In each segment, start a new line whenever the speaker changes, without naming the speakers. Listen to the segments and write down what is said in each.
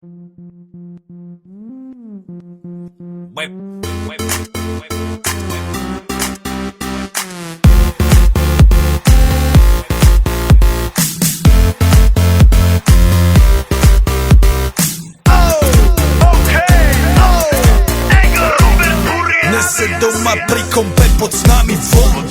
Nese doma pri kompe pod s nami von.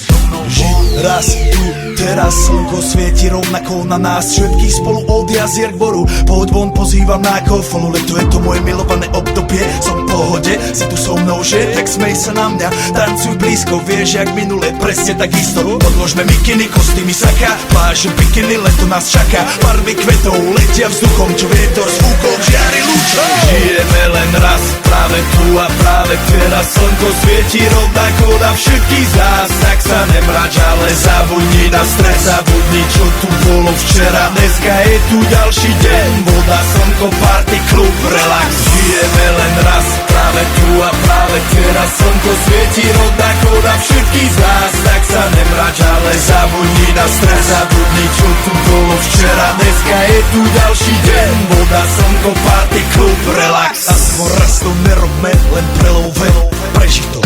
Raz tu, teraz slnko svieti rovnako na nás všetkých spolu od jazier k boru. Pohoď von, pozývam na kofolu. Leto je to moje milované obdobie. Som v pohode, si tu so mnou, že? Tak smej sa na mňa, tancuj blízko. Vieš, jak minule, presne tak isto. Podložme mikiny, kostýmy saka, pláže, bikiny, leto nás čaká. Farby kvetov letia vzduchom, čo vietor s fúkom žiari lúčom. Žijeme len raz, práve tu a práve teraz slnko svieti rovnako na všetkých z nás. Tak sa nemrač, ale zabudni na stres, zabudni, čo tu bolo včera. Dneska je tu ďalší deň, voda, slnko, party, klub, relax. Žijeme len raz, práve tu a práve teraz slnko svieti rovnako na všetkých z nás. Tak sa nemrač, ale zabudni na stres, zabudni, čo tu bolo včera. Dneska je tu ďalší deň, voda, slnko, party, klub, relax. Aspoň raz to nerobme, len prelove, preži to.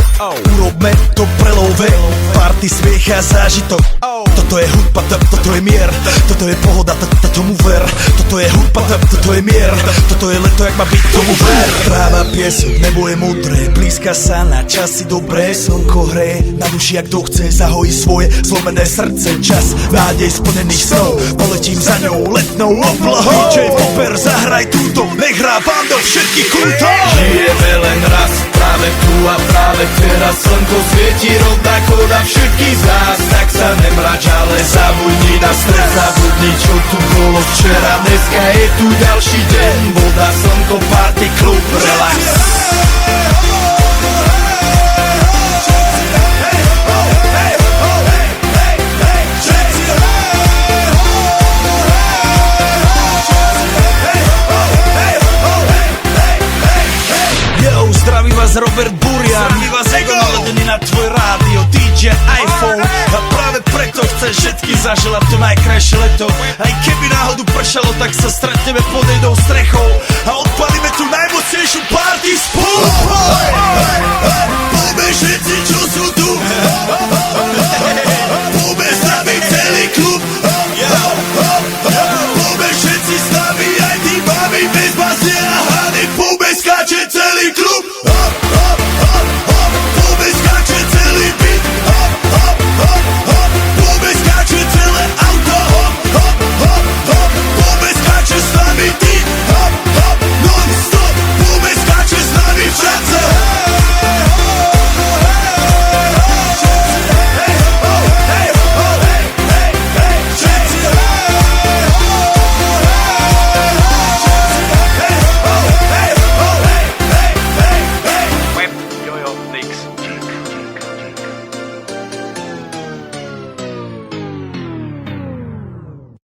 Urobme to prelove, party, smiech a zážitok. Toto je hudba, toto je mier, toto je pohoda, tomu ver. Toto je hudba, toto je mier, toto je leto, jak má byť, tomu ver. Tráva, piesok, nebo je modré, blízka sa na časy dobré. Slnko hreje na duši, jak to chce, zahojí svoje zlomené srdce. Čas nádej splnených snov, poletím za ňou letnou oblohou. DJ Popper, zahraj túto, nech hrá vám do všetkých kútov. Žijeme len raz, práve tu a práve teraz slnko svieti rovnako na všetkých z nás. Tak sa nemrač, ale zabudni na stres, zabudni, čo tu bolo včera. Dneska je tu ďalší deň, voda, slnko, party, klub, relax. Yo, zdraví vás Robert Burian, zdraví vás Ego, naladený na tvoj rádio, DJ iPhone. A práve preto chcem všetky zaželať to najkrajšie leto. Aj keby náhodu pršalo, tak sa stretneme pod jednou strechou.